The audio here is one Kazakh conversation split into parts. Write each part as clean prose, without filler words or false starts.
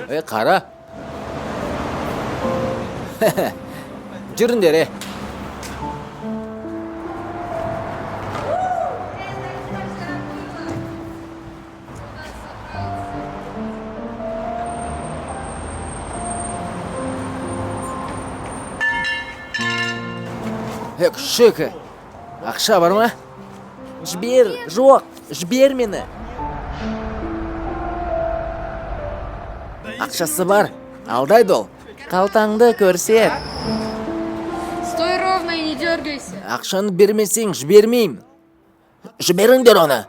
Қара. Жүріңдер, Күшік. Ақша бар ма? Жібер, жоқ, жібер мені. Ақшасы бар, алдайды ол. Қалтаңды көрсет. Стой ровно и не дергайся. Ақшаны бермесең, жібермеймін. Жіберіңдер оны.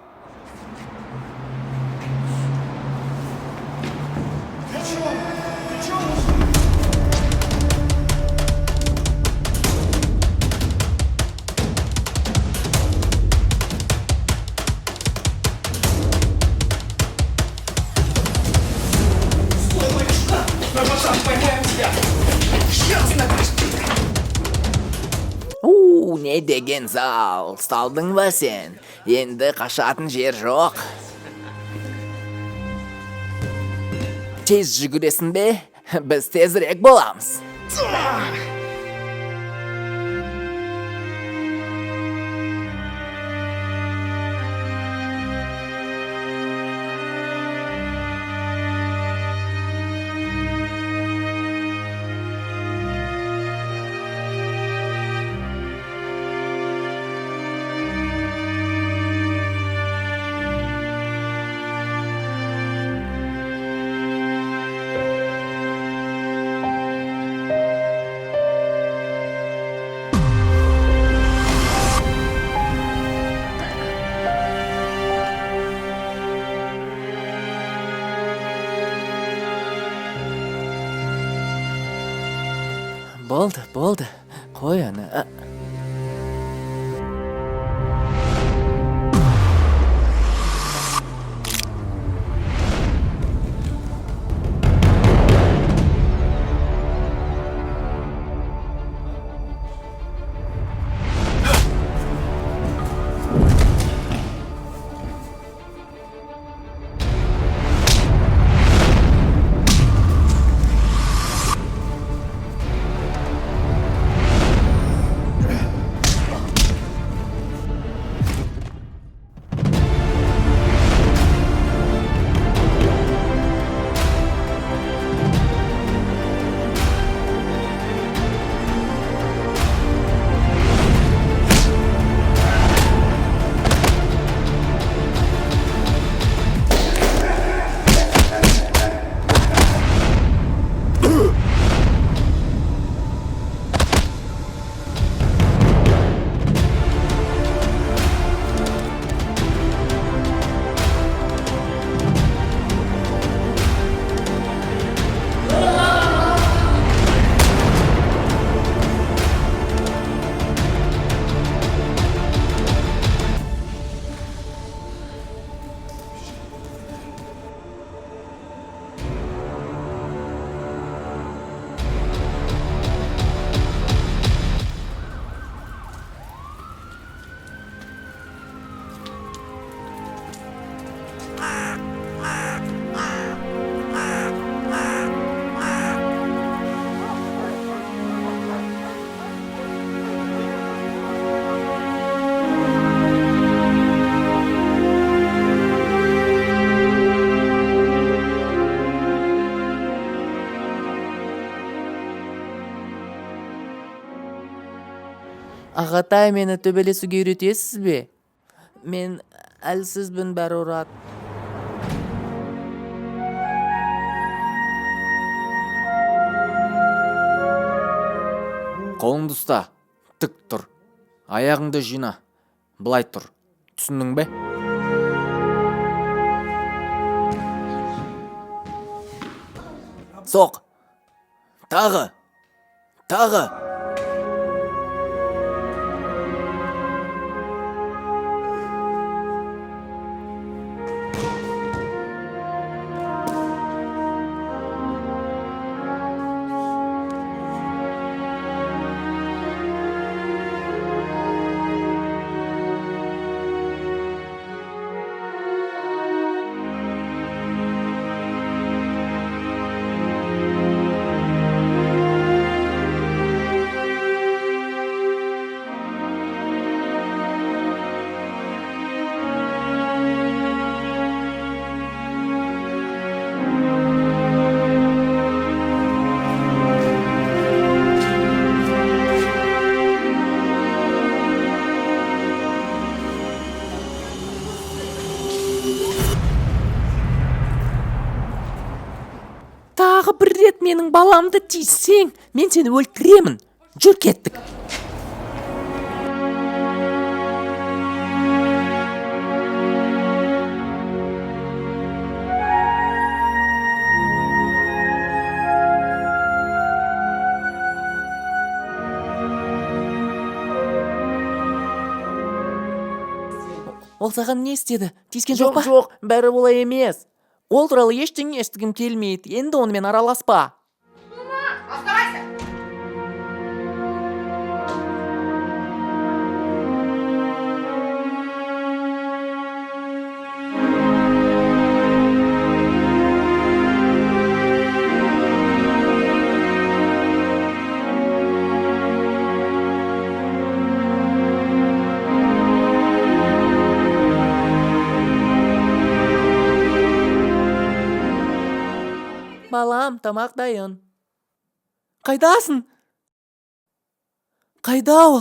Не деген зал, салдың ба сен? Енді қашатын жер жоқ. Тез жүгіресің бе? Біз тезірек боламыз. Болды. Қой аны. Ағатай, мені төбелесуге үйретесіз бе? Мен әлсізбін, бәрі ұрады. Қолыңды ұста, тік тұр. Аяғыңды жина, былай тұр. Түсіндің бе? Соқ. Тағы. Менің баламды тиіссең, мен сені өлтіремін. Жүр, кеттік. Ол саған не істеді? Тиіскен жоқ па? Жоқ, бәрі олай емес. Ол туралы ештеңе естігім келмейді. Енді онымен араласпа. Оставайся! Балам, тамақ дайын. Қайдасың? Қайда ол?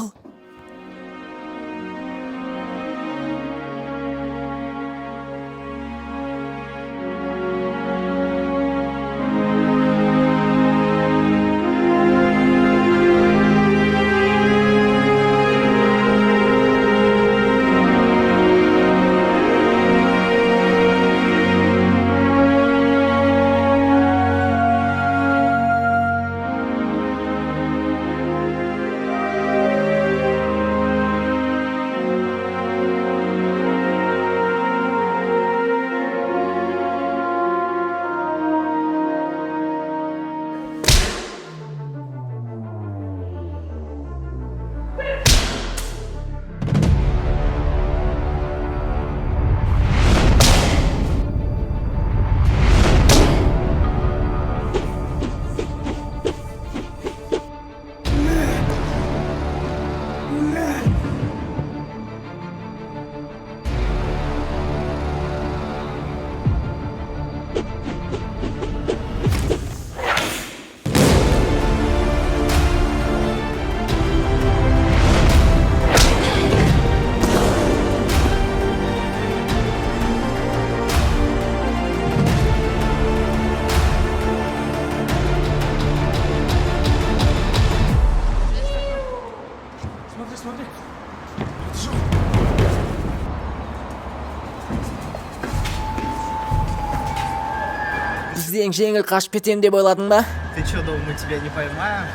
Бізден жеңіл қашып кетем деп ойладың ба? Ты чё, думал, мы тебя не поймаем?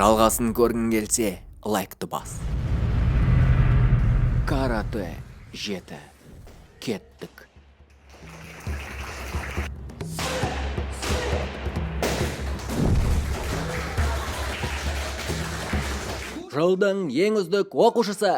Жалғасын көргің келсе, лайкты бас. Карате 7. Кеттік. Жылдың ең үздік оқушысы.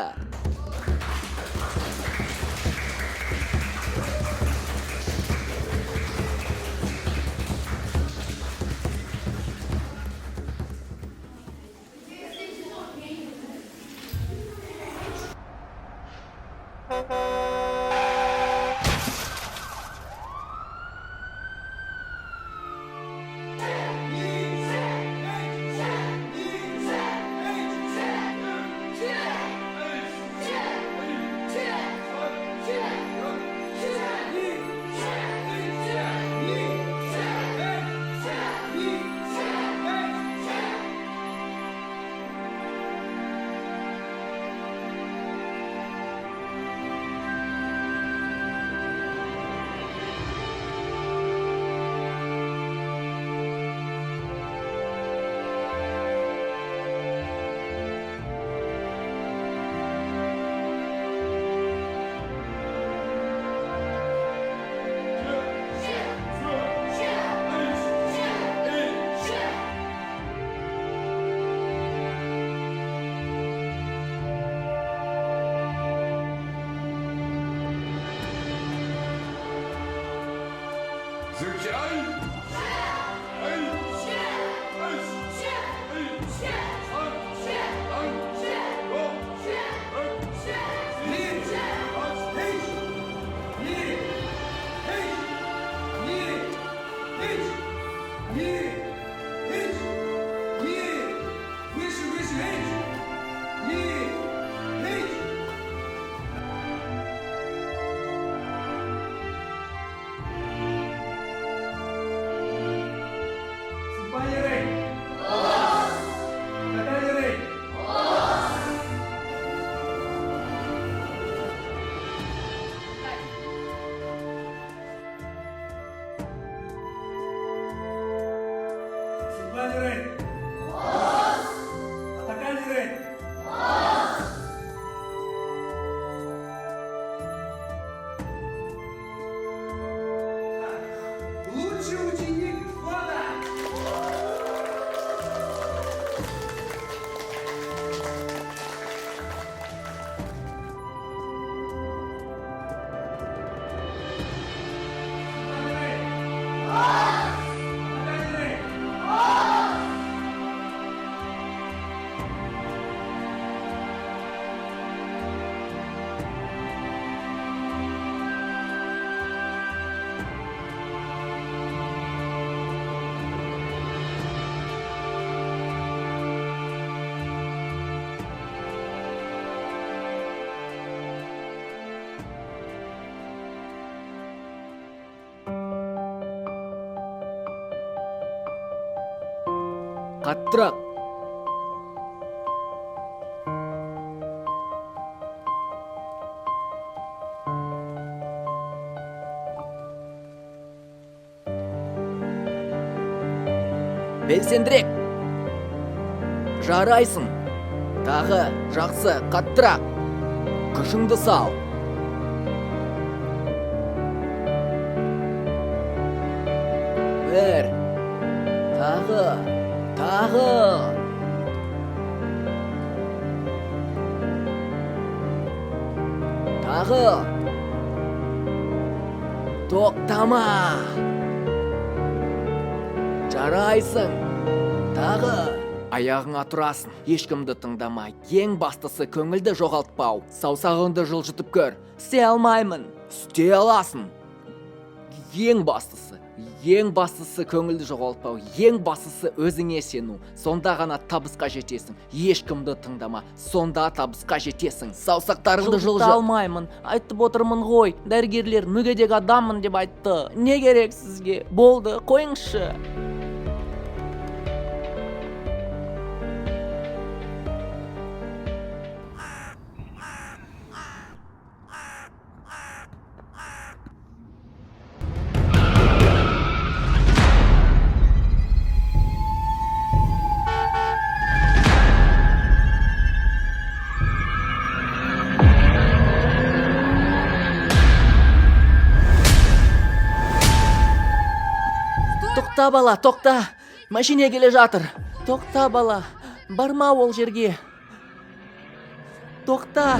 Қаттырақ. Белсендірек. Жарайсың. Тағы жақсы, қаттырақ. Күшіңді сал. Бір. Тағы. Тағы. Тоқтама. Жарайсың. Тағы. Аяғыңа тұрасың. Ешкімді тыңдамай. Ең бастысы көңілді жоғалтпау. Саусағыңды жылжытып көр. Істей алмаймын. Істей аласың. Ең бастысы көңілді жоғалтпау. Ең бастысы өзіңе сену. Сонда ғана табысқа жетесің. Ешкімді тыңдама. Сонда табысқа жетесің. Саусақтарыңды жылжыт. Алмаймын. Айтып отырмын ғой. Дәрігерлер мүгедек адаммын деп айтты. Не керек сізге? Болды, қойыңызшы. Тоқта, бала, тоқта. Машине келе жатыр. Тоқта, бала. Барма ол жерге. Тоқта.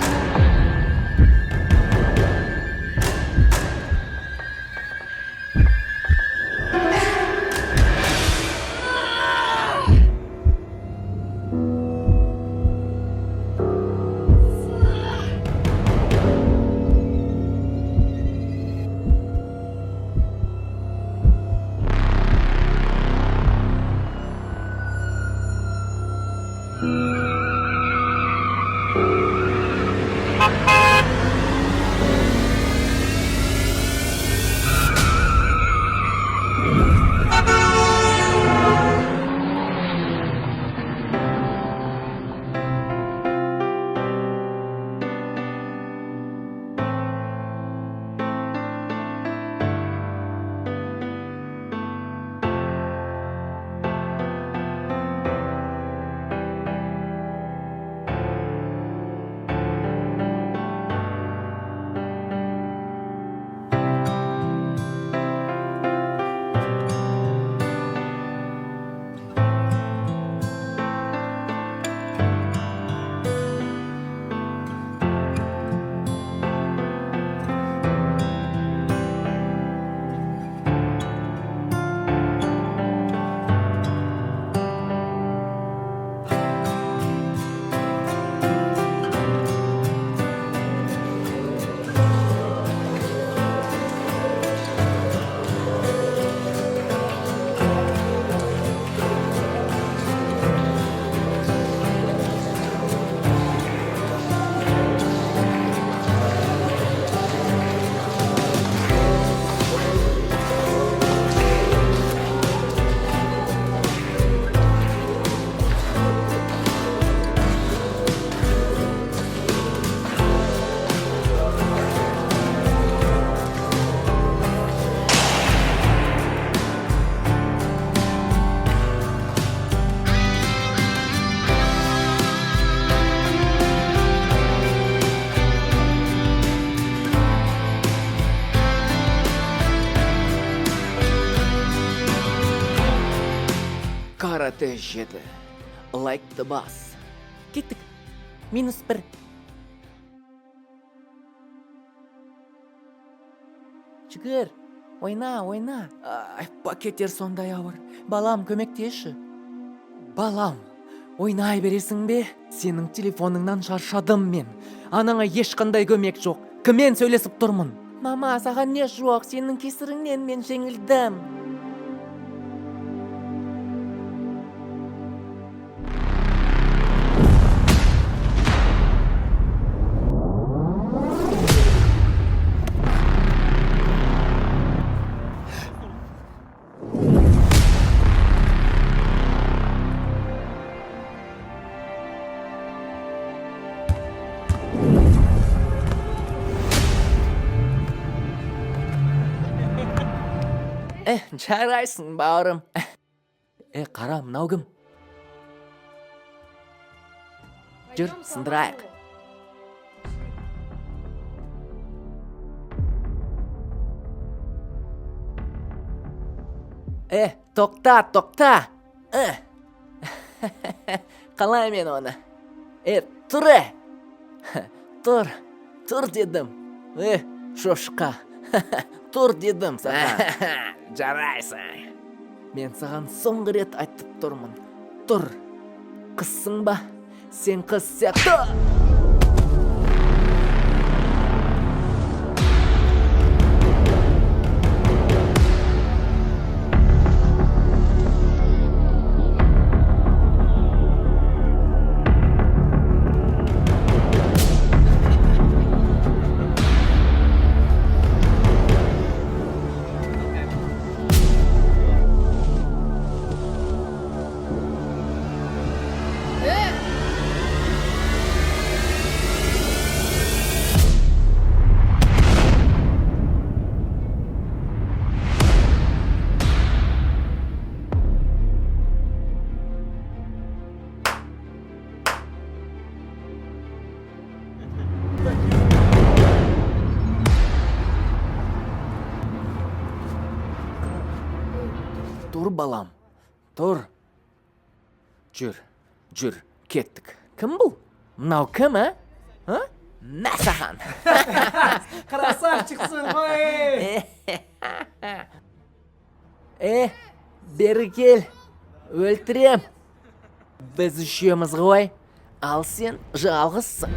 жеді. Лайкты бас. Кеттік. -1. Жігер, ойна. Пакеттер сондай ауыр. Балам, көмектеші. Балам, ойнай бересің бе? Сенің телефоныңнан шаршадым мен. Анаңа ешқандай көмек жоқ. Кіммен сөйлесіп тұрмын? Мама, саған не жоқ? Сенің кесіріңнен мен жеңілдім. Жарайсың, бауырым. Қара, мынау кім? Жүр, сындырайық. Тоқта. Қалай мен оны? Тұр дедім. Шошқа. Тұр дедім саған. Жарайсың. Мен саған соңғы рет айтып тұрмын. Тұр. Қызсың ба? Сен қыз сияқты. Тұр, балам, тұр. Жүр, кеттік. Кім бұл? Мынау кім, Мә саған. Красавчиксың ғой. Бері кел. Өлтірем. Біз үшеуміз ғой. Ал сен жалғызсың.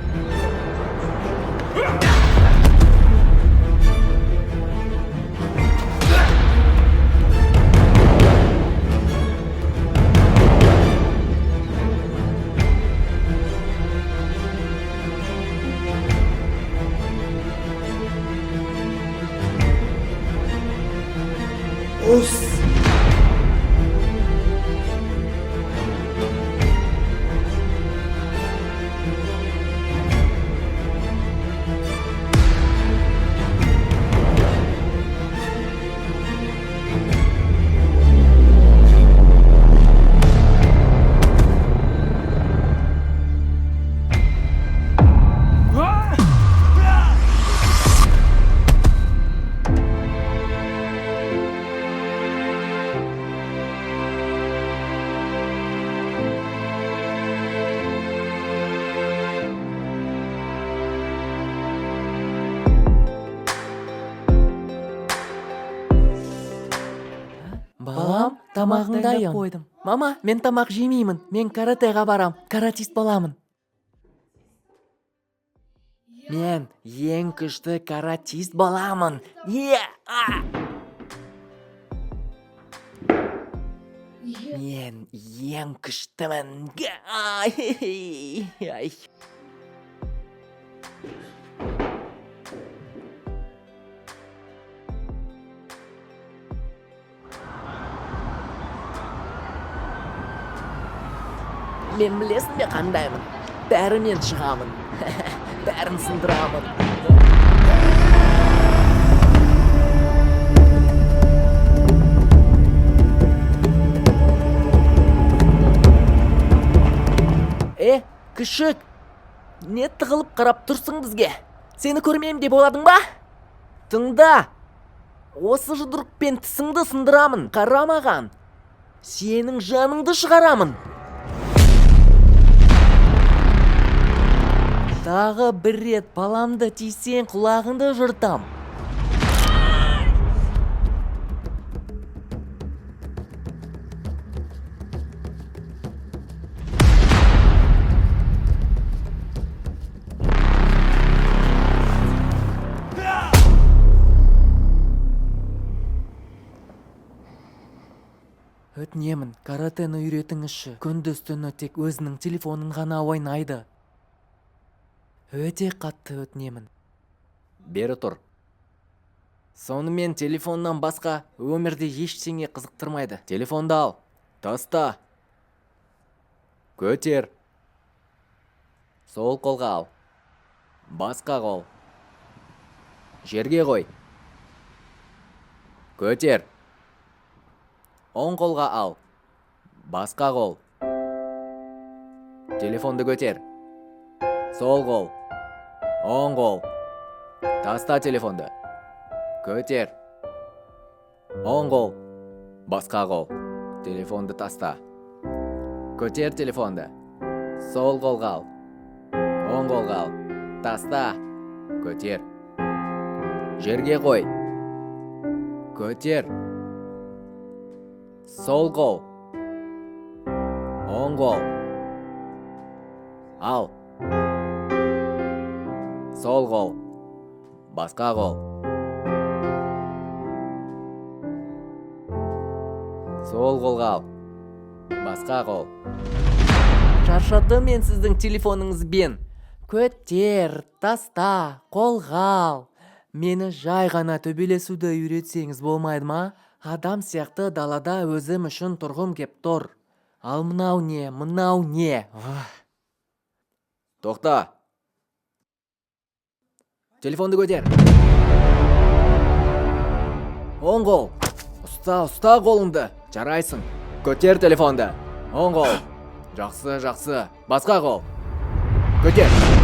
Балам, тамағыңды дайын қойдым. Мама, мен тамақ жемеймін. Мен каратеға барам. Каратист боламын. Мен ең күшті каратист боламын. Мен ең күштімін. Мен білесің бе қандаймын? Бәрімен шығамын. Бәрін сындырамын. Күшік, не тығылып қарап тұрсың бізге? Сені көрмеймін деп ойладың ба? Тыңда, осы жұдырықпен тісіңді сындырамын. Қарамаған. Сенің жаныңды шығарамын. Тағы бір рет баламды тисең құлағыңды жыртам. Өтінемін, каратені үйретіңізші. Күндіз-түні тек өзінің телефонын ғана ойнайды. Өте қатты өтінемін. Бері тұр. Сонымен телефоннан басқа өмірде ештеңе қызықтырмайды. Телефонды ал. Таста. Көтер. Сол қолға ал. Басқа қол. Жерге қой. Көтер. Оң қолға ал. Басқа қол. Телефонды көтер. Сол қол. Оң қол. Таста телефонды. Көтер. Оң қол. Басқа қол. Телефонды таста. Көтер телефонды. Сол қолға ал. Оң қолға ал. Таста. Көтер. Жерге қой. Көтер. Сол қол. Оң қол. Ал. Сол қол. Басқа қол. Сол қолға ал. Басқа қол. Шаршады мен сіздің телефоныңызбен. Көтер, таста, қолға ал. Мені жай ғана төбелесуді үйретсеңіз болмайды ма? Адам сияқты далада өзім үшін тұрғым кеп тұр. Ал мынау не, мынау не? Тоқта. Телефонды көтер. Оң қол. Ұста қолыңды. Жарайсың. Көтер телефонды. Оң қол. Жақсы. Басқа қол. Көтер.